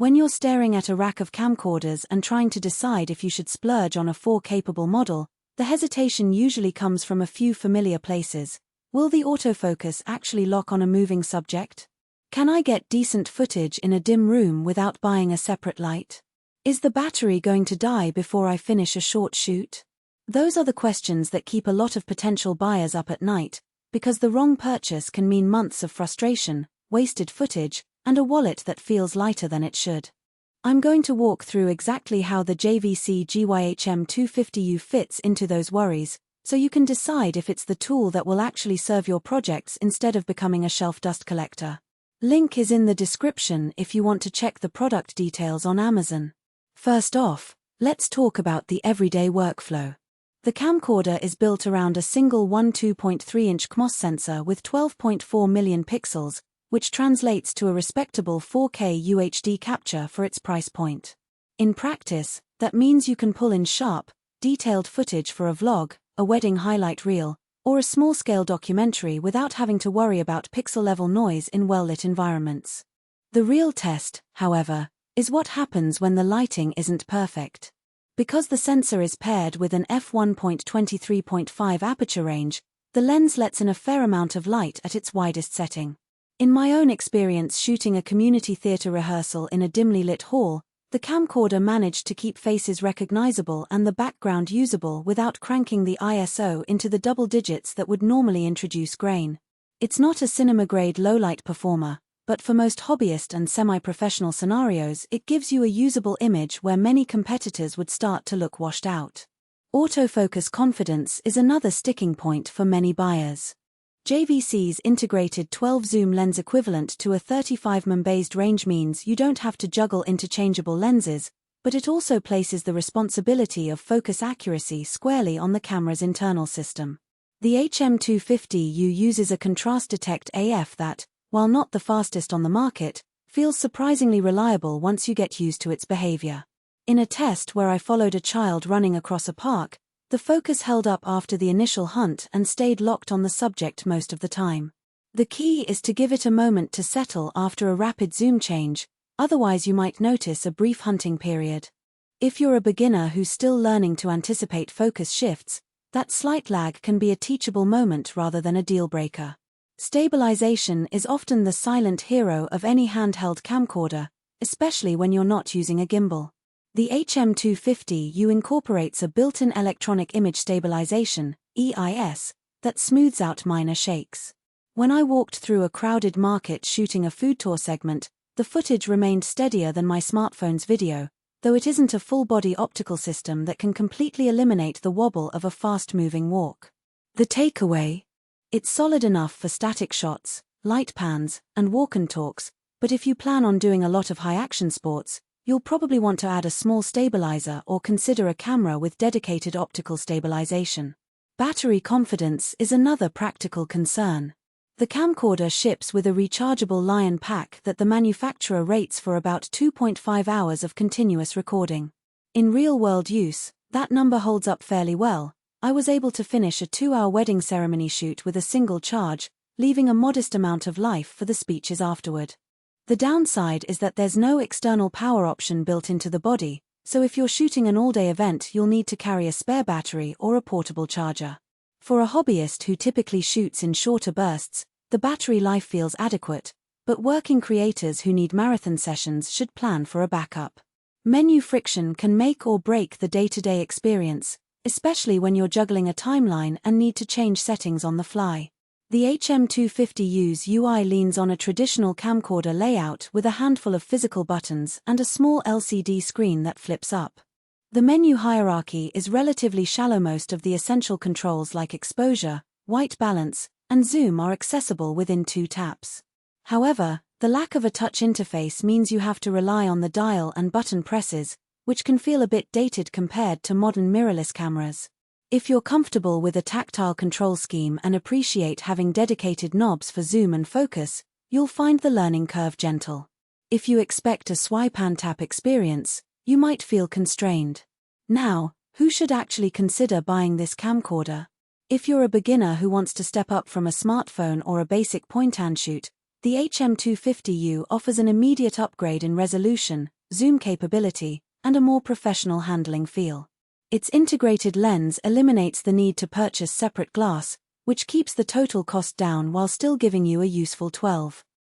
When you're staring at a rack of camcorders and trying to decide if you should splurge on a 4K-capable model, the hesitation usually comes from a few familiar places. Will the autofocus actually lock on a moving subject? Can I get decent footage in a dim room without buying a separate light? Is the battery going to die before I finish a short shoot? Those are the questions that keep a lot of potential buyers up at night, because the wrong purchase can mean months of frustration, wasted footage, and a wallet that feels lighter than it should. I'm going to walk through exactly how the JVC HM250U fits into those worries, so you can decide if it's the tool that will actually serve your projects instead of becoming a shelf dust collector. Link is in the description if you want to check the product details on Amazon. First off, let's talk about the everyday workflow. The camcorder is built around a single 2.3-inch CMOS sensor with 12.4 million pixels, which translates to a respectable 4K UHD capture for its price point. In practice, that means you can pull in sharp, detailed footage for a vlog, a wedding highlight reel, or a small-scale documentary without having to worry about pixel-level noise in well-lit environments. The real test, however, is what happens when the lighting isn't perfect. Because the sensor is paired with an f1.23.5 aperture range, the lens lets in a fair amount of light at its widest setting. In my own experience shooting a community theater rehearsal in a dimly lit hall, the camcorder managed to keep faces recognizable and the background usable without cranking the ISO into the double digits that would normally introduce grain. It's not a cinema-grade low-light performer, but for most hobbyist and semi-professional scenarios it gives you a usable image where many competitors would start to look washed out. Autofocus confidence is another sticking point for many buyers. JVC's integrated 12-zoom lens equivalent to a 35mm based range means you don't have to juggle interchangeable lenses, but it also places the responsibility of focus accuracy squarely on the camera's internal system. The HM250U uses a contrast detect AF that, while not the fastest on the market, feels surprisingly reliable once you get used to its behavior. In a test where I followed a child running across a park, the focus held up after the initial hunt and stayed locked on the subject most of the time. The key is to give it a moment to settle after a rapid zoom change, otherwise you might notice a brief hunting period. If you're a beginner who's still learning to anticipate focus shifts, that slight lag can be a teachable moment rather than a deal-breaker. Stabilization is often the silent hero of any handheld camcorder, especially when you're not using a gimbal. The HM250U incorporates a built-in electronic image stabilization, EIS, that smooths out minor shakes. When I walked through a crowded market shooting a food tour segment, the footage remained steadier than my smartphone's video, though it isn't a full-body optical system that can completely eliminate the wobble of a fast-moving walk. The takeaway? It's solid enough for static shots, light pans, and walk-and-talks, but if you plan on doing a lot of high-action sports, you'll probably want to add a small stabilizer or consider a camera with dedicated optical stabilization. Battery confidence is another practical concern. The camcorder ships with a rechargeable Lion pack that the manufacturer rates for about 2.5 hours of continuous recording. In real-world use, that number holds up fairly well. I was able to finish a 2-hour wedding ceremony shoot with a single charge, leaving a modest amount of life for the speeches afterward. The downside is that there's no external power option built into the body, so if you're shooting an all-day event you'll need to carry a spare battery or a portable charger. For a hobbyist who typically shoots in shorter bursts, the battery life feels adequate, but working creators who need marathon sessions should plan for a backup. Menu friction can make or break the day-to-day experience, especially when you're juggling a timeline and need to change settings on the fly. The HM250U's UI leans on a traditional camcorder layout with a handful of physical buttons and a small LCD screen that flips up. The menu hierarchy is relatively shallow. Most of the essential controls like exposure, white balance, and zoom are accessible within 2 taps. However, the lack of a touch interface means you have to rely on the dial and button presses, which can feel a bit dated compared to modern mirrorless cameras. If you're comfortable with a tactile control scheme and appreciate having dedicated knobs for zoom and focus, you'll find the learning curve gentle. If you expect a swipe and tap experience, you might feel constrained. Now, who should actually consider buying this camcorder? If you're a beginner who wants to step up from a smartphone or a basic point-and-shoot, The HM250U offers an immediate upgrade in resolution, zoom capability, and a more professional handling feel. Its integrated lens eliminates the need to purchase separate glass, which keeps the total cost down while still giving you a useful 12.